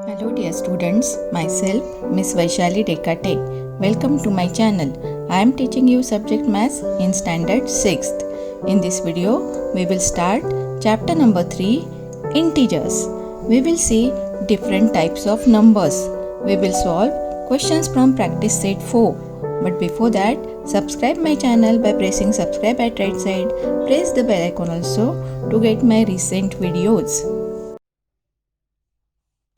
Hello dear students, myself Miss Vaishali Dekate. Welcome to my channel. I am teaching you subject Maths in standard 6th. In this video, we will start chapter number 3, Integers. We will see different types of numbers. We will solve questions from practice set 4. But before that, subscribe my channel by pressing subscribe at right side. Press the bell icon also to get my recent videos.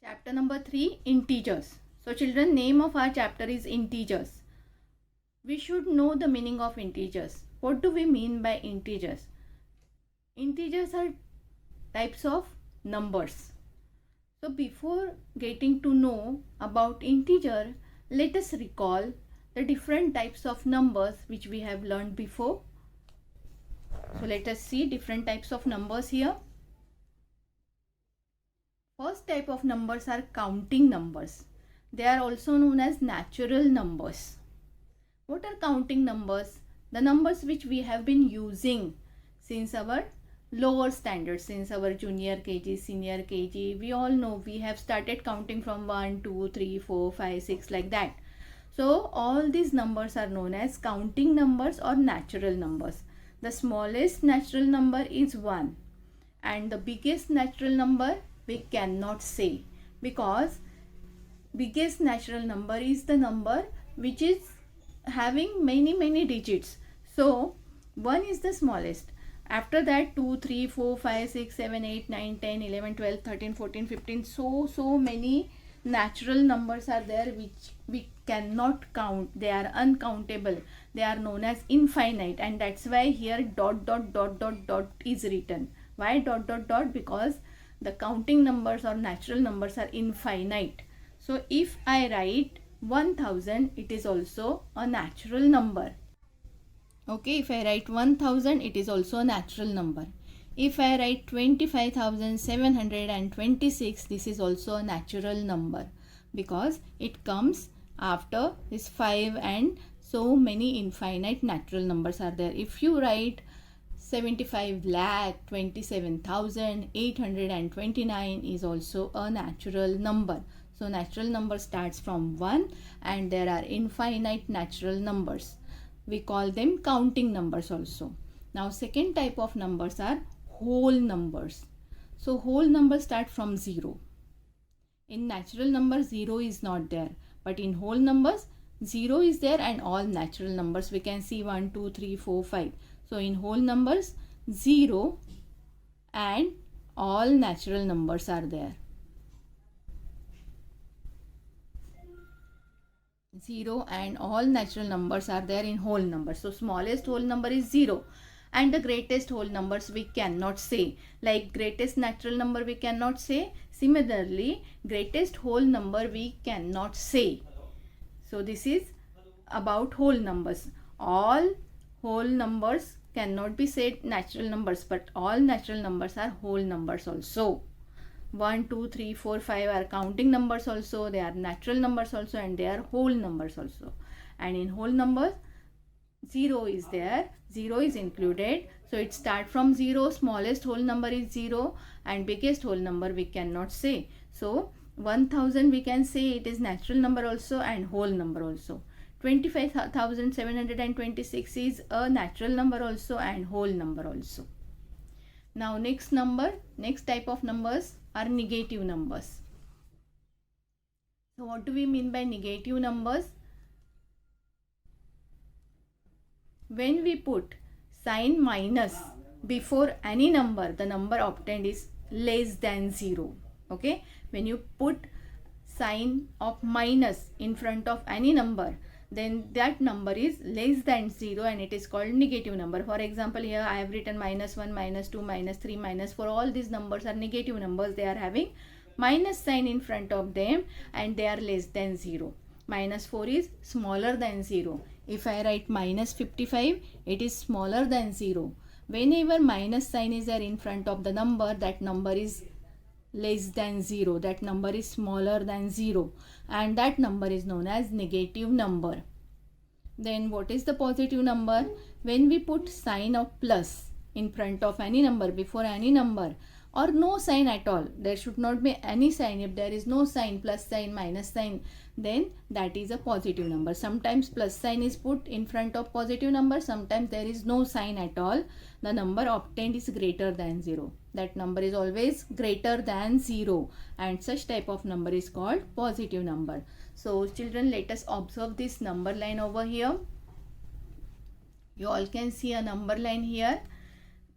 Chapter number 3, Integers. So children, name of our chapter is Integers. We should know the meaning of integers. What do we mean by integers? Integers are types of numbers. So before getting to know about integer, let us recall the different types of numbers which we have learned before. So let us see different types of numbers here. First type of numbers are counting numbers. They are also known as natural numbers. What are counting numbers? The numbers which we have been using since our lower standards, since our junior KG, senior KG. We all know we have started counting from 1, 2, 3, 4, 5, 6 like that. So all these numbers are known as counting numbers or natural numbers. The smallest natural number is 1 and the biggest natural number we cannot say, because biggest natural number is the number which is having many digits. So 1 is the smallest. After that 2, 3, 4, 5, 6, 7, 8, 9, 10, 11, 12, 13, 14, 15. So many natural numbers are there which we cannot count. They are uncountable. They are known as infinite, and that's why here dot is written. Why dot? Because the counting numbers or natural numbers are infinite. So if I write 1000, it is also a natural number. Okay, if I write 1000, it is also a natural number. If I write 25,726, this is also a natural number because it comes after this 5 and so many infinite natural numbers are there. If you write 75,27,829 is also a natural number. So natural number starts from 1 and there are infinite natural numbers. We call them counting numbers also. Now second type of numbers are whole numbers. So whole numbers start from 0. In natural numbers 0 is not there, but in whole numbers 0 is there and all natural numbers we can see 1, 2, 3, 4, 5. So in whole numbers 0 and all natural numbers are there. 0 and all natural numbers are there in whole numbers. So smallest whole number is 0 and the greatest whole numbers we cannot say. Like greatest natural number we cannot say. Similarly, greatest whole number we cannot say. So this is about whole numbers. All whole numbers cannot be said natural numbers, but all natural numbers are whole numbers also. 1, 2, 3, 4, 5 are counting numbers also, they are natural numbers also, and they are whole numbers also. And in whole numbers 0 is there, 0 is included. So it starts from 0, smallest whole number is 0 and biggest whole number we cannot say. So 1000 we can say it is natural number also and whole number also. 25,726 is a natural number also and whole number also. Now next type of numbers are negative numbers. So what do we mean by negative numbers? When we put sign minus before any number, the number obtained is less than 0. Okay, when you put sign of minus in front of any number, then that number is less than 0 and it is called negative number. For example, here I have written -1, -2, -3, -4. All these numbers are negative numbers. They are having minus sign in front of them and they are less than 0. -4 is smaller than 0. If I write -55, it is smaller than 0. Whenever minus sign is there in front of the number, that number is less than 0. That number is smaller than 0 and that number is known as negative number. Then what is the positive number? When we put sign of plus in front of any number, before any number, or no sign at all. There should not be any sign. If there is no sign, plus sign, minus sign, then that is a positive number. Sometimes plus sign is put in front of positive number, sometimes there is no sign at all. The number obtained is greater than 0. That number is always greater than 0, and such type of number is called positive number. So children, let us observe this number line over here. You all can see a number line here.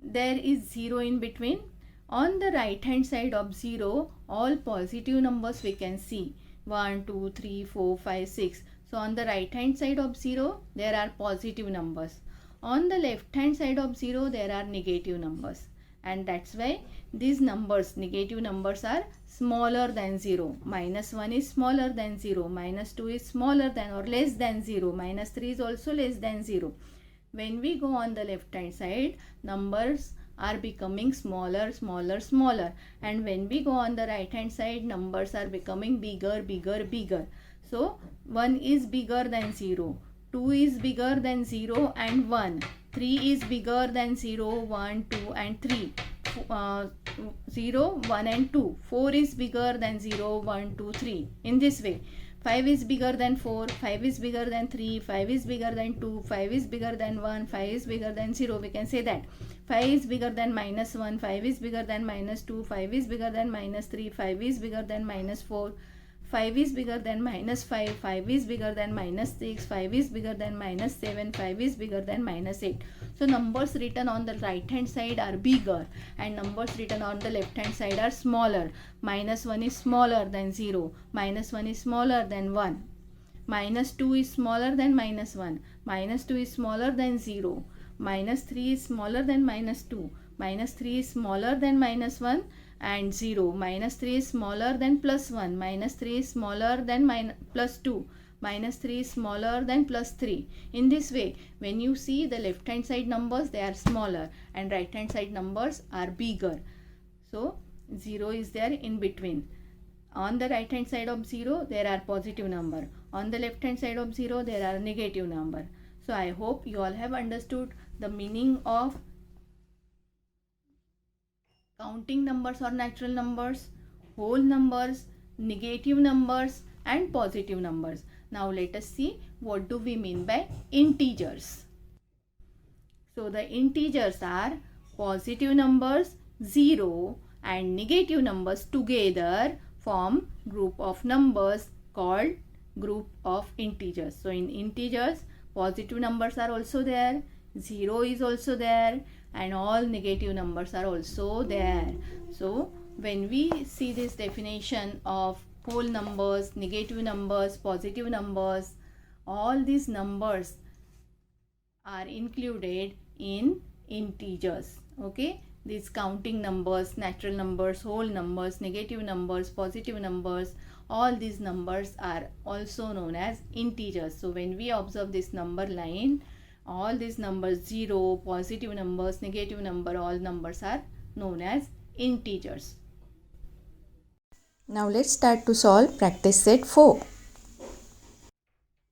There is 0 in between. On the right hand side of 0, all positive numbers we can see. 1, 2, 3, 4, 5, 6. So on the right hand side of 0, there are positive numbers. On the left hand side of 0, there are negative numbers. And that's why these numbers, negative numbers, are smaller than 0. Minus 1 is smaller than 0. Minus 2 is smaller than or less than 0. Minus 3 is also less than 0. When we go on the left hand side, numbers are becoming smaller, smaller, smaller. And when we go on the right hand side, numbers are becoming bigger, bigger, bigger. So 1 is bigger than 0. 2 is bigger than 0 and 1. 3 is bigger than 0, 1, 2 and 3. 0, 1 and 2. 4 is bigger than 0, 1, 2, 3. In this way. 5 is bigger than 4, 5 is bigger than 3, 5 is bigger than 2, 5 is bigger than 1, 5 is bigger than 0. We can say that 5 is bigger than minus 1, 5 is bigger than minus 2, 5 is bigger than minus 3, 5 is bigger than minus 4, 5 is bigger than minus 5, 5 is bigger than minus 6, 5 is bigger than minus 7, 5 is bigger than minus 8. So numbers written on the right hand side are bigger and numbers written on the left hand side are smaller. Minus 1 is smaller than 0. Minus 1 is smaller than 1. Minus 2 is smaller than minus 1. Minus 2 is smaller than 0. Minus 3 is smaller than minus 2. Minus 3 is smaller than minus 1 and 0. Minus 3 is smaller than plus 1. Minus 3 is smaller than plus 2. Minus 3 is smaller than plus 3. In this way, when you see the left hand side numbers, they are smaller and right hand side numbers are bigger. So 0 is there in between. On the right hand side of 0, there are positive number. On the left hand side of 0, there are negative number. So I hope you all have understood the meaning of counting numbers or natural numbers, whole numbers, negative numbers and positive numbers. Now let us see what do we mean by integers. So the integers are positive numbers 0 and negative numbers together form group of numbers called group of integers. So in integers, positive numbers are also there, 0 is also there and all negative numbers are also there. So when we see this definition of whole numbers, negative numbers, positive numbers, all these numbers are included in integers. Okay, these counting numbers, natural numbers, whole numbers, negative numbers, positive numbers, all these numbers are also known as integers. So when we observe this number line, all these numbers, 0, positive numbers, negative number, all numbers are known as integers. Now let's start to solve practice set 4.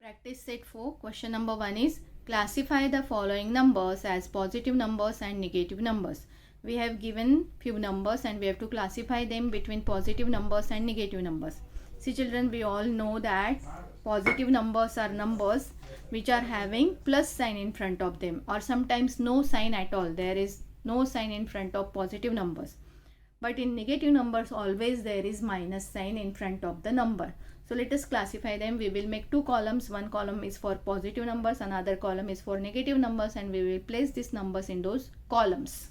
Practice set 4, question number 1 is classify the following numbers as positive numbers and negative numbers. We have given few numbers and we have to classify them between positive numbers and negative numbers. See children, we all know that positive numbers are numbers which are having plus sign in front of them or sometimes no sign at all. There is no sign in front of positive numbers. But in negative numbers always there is minus sign in front of the number. So let us classify them. We will make two columns. One column is for positive numbers, another column is for negative numbers, and we will place these numbers in those columns.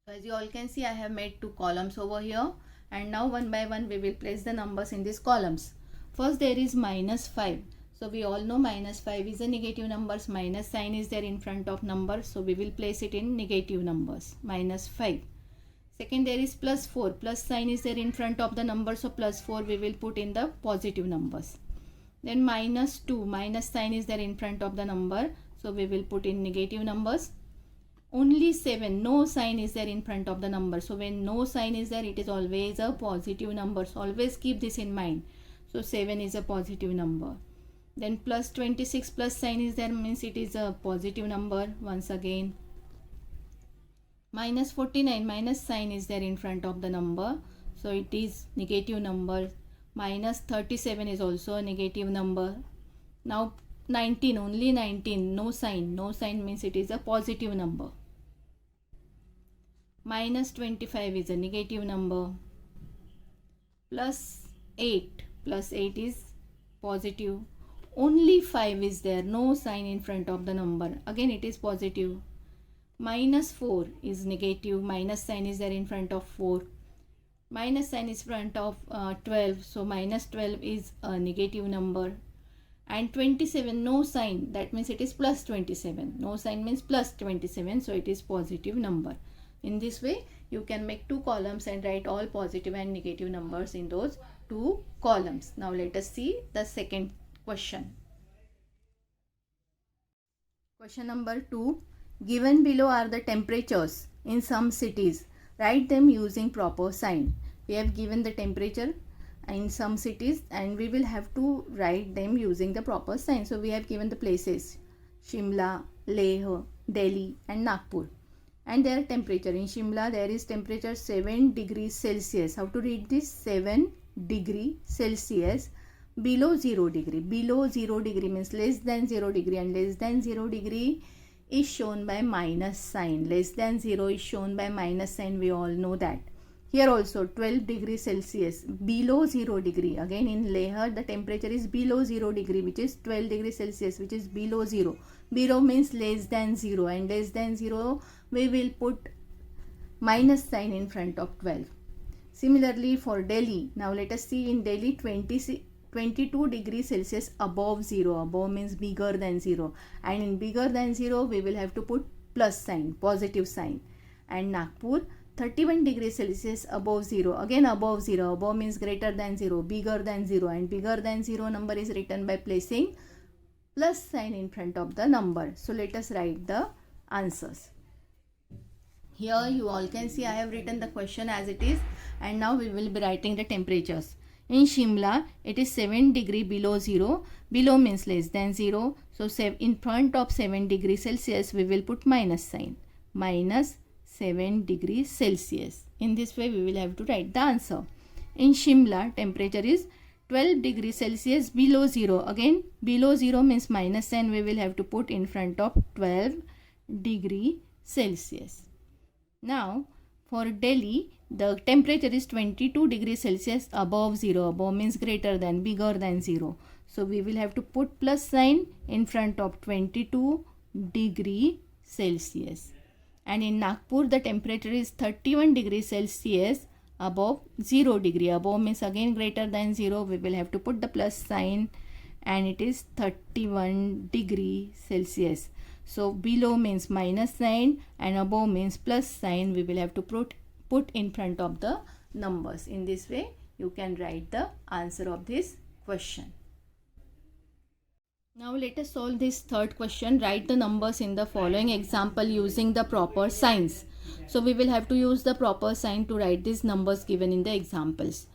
So as you all can see, I have made two columns over here, and now one by one we will place the numbers in these columns. First there is minus 5. So we all know minus 5 is a negative numbers. Minus sign is there in front of number. So we will place it in negative numbers. Minus 5. Second there is plus 4. Plus sign is there in front of the number. So plus 4 we will put in the positive numbers. Then minus 2. Minus sign is there in front of the number. So we will put in negative numbers. Only 7. No sign is there in front of the number. So when no sign is there, it is always a positive number. So always keep this in mind. So 7 is a positive number. Then plus 26 plus sign is there, means it is a positive number once again. Minus 49, minus sign is there in front of the number, so it is negative number. Minus 37 is also a negative number. Now 19, only 19, no sign. No sign means it is a positive number. Minus 25 is a negative number. Plus 8 is positive. Only 5 is there, no sign in front of the number, again it is positive. Minus 4 is negative, minus sign is there in front of 4. Minus sign is front of 12, so minus 12 is a negative number. And 27, no sign, that means it is plus 27. No sign means plus 27, so it is positive number. In this way, you can make two columns and write all positive and negative numbers in those two columns. Now let us see the second question. Question number 2. Given below are the temperatures in some cities. Write them using proper sign. We have given the temperature in some cities and we will have to write them using the proper sign. So we have given the places: Shimla, Leh, Delhi and Nagpur. And their temperature. In Shimla there is temperature 7 degrees Celsius. How to read this? 7 degrees Celsius below 0 degree. Below 0 degree means less than 0 degree, and less than 0 degree is shown by minus sign. Less than 0 is shown by minus sign, we all know that. Here also 12 degrees Celsius below 0 degree. Again in Leh the temperature is below 0 degree, which is 12 degrees Celsius, which is below 0. Below means less than 0, and less than 0 we will put minus sign in front of 12. Similarly for Delhi, now let us see in Delhi 22 degrees Celsius above 0. Above means bigger than 0, and in bigger than 0 we will have to put plus sign, positive sign. And Nagpur 31 degrees Celsius above 0. Again above 0. Above means greater than 0, bigger than 0, and bigger than 0 number is written by placing plus sign in front of the number. So let us write the answers. Here you all can see I have written the question as it is, and now we will be writing the temperatures. In Shimla it is 7 degree below 0. Below means less than 0. So in front of 7 degrees Celsius we will put minus sign. Minus 7 degrees Celsius. In this way we will have to write the answer. In Shimla temperature is 12 degrees Celsius below 0. Again below 0 means minus sign, we will have to put in front of 12 degree Celsius. Now for Delhi the temperature is 22 degrees Celsius above 0. Above means greater than, bigger than 0. So we will have to put plus sign in front of 22 degree Celsius. And in Nagpur the temperature is 31 degrees Celsius above 0 degree. Above means again greater than 0. We will have to put the plus sign, and it is 31 degree Celsius. So below means minus sign and above means plus sign. We will have to put in front of the numbers. In this way you can write the answer of this question. Now let us solve this third question. Write the numbers in the following example using the proper signs. So we will have to use the proper sign to write these numbers given in the examples.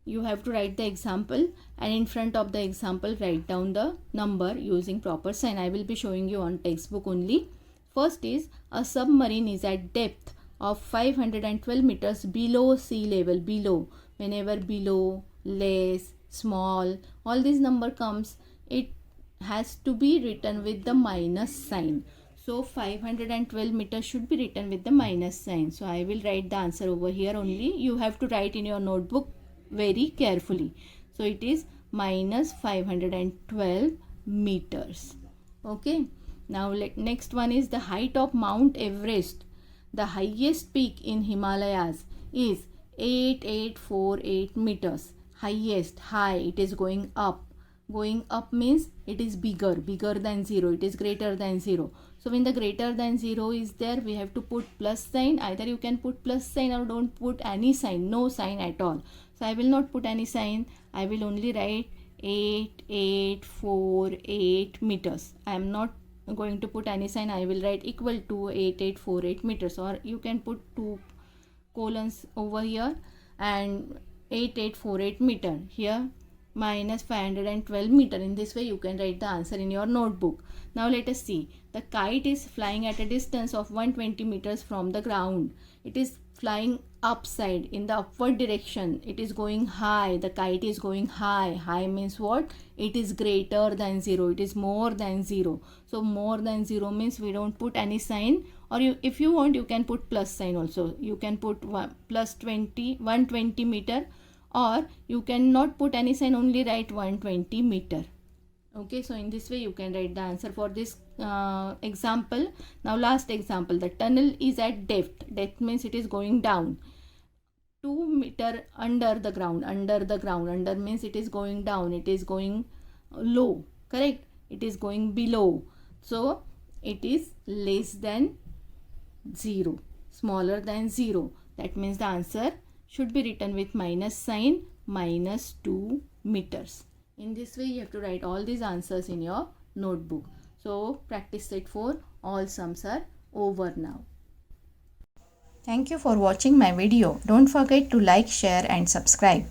You have to write the example, and in front of the example write down the number using proper sign. I will be showing you on textbook only. First is a submarine is at depth of 512 meters below sea level. Below, whenever below, less, small, all these number comes, it has to be written with the minus sign. So 512 meters should be written with the minus sign. So I will write the answer over here only. You have to write in your notebook very carefully. So it is minus 512 meters. Okay. Now next one is the height of Mount Everest. The highest peak in Himalayas is 8848 meters. Highest, high, it is going up. Going up means it is bigger than 0. It is greater than 0. So when the greater than 0 is there, we have to put plus sign. Either you can put plus sign or don't put any sign, no sign at all. So I will not put any sign. I will only write 8848 meters. I am not going to put any sign. I will write equal to 8848 meters, or you can put 2 colons over here and 8848 meter. Here minus 512 meter. In this way you can write the answer in your notebook. Now let us see. The kite is flying at a distance of 120 meters from the ground. It is flying upside in the upward direction. It is going high. The kite is going high. High means what? It is greater than 0. It is more than 0. So more than 0 means we don't put any sign, or if you want you can put plus sign also. You can put plus 120 meter, or you cannot put any sign, only write 120 meter. Okay, so in this way you can write the answer for this example. Now last example, the tunnel is at depth. Depth means it is going down 2 meter under the ground. Under means it is going down, it is going low, correct? It is going below, so it is less than 0, smaller than 0. That means the answer should be written with minus sign, minus 2 meters. In this way you have to write all these answers in your notebook. So practice set 4, all sums are over now. Thank you for watching my video. Don't forget to like, share and subscribe.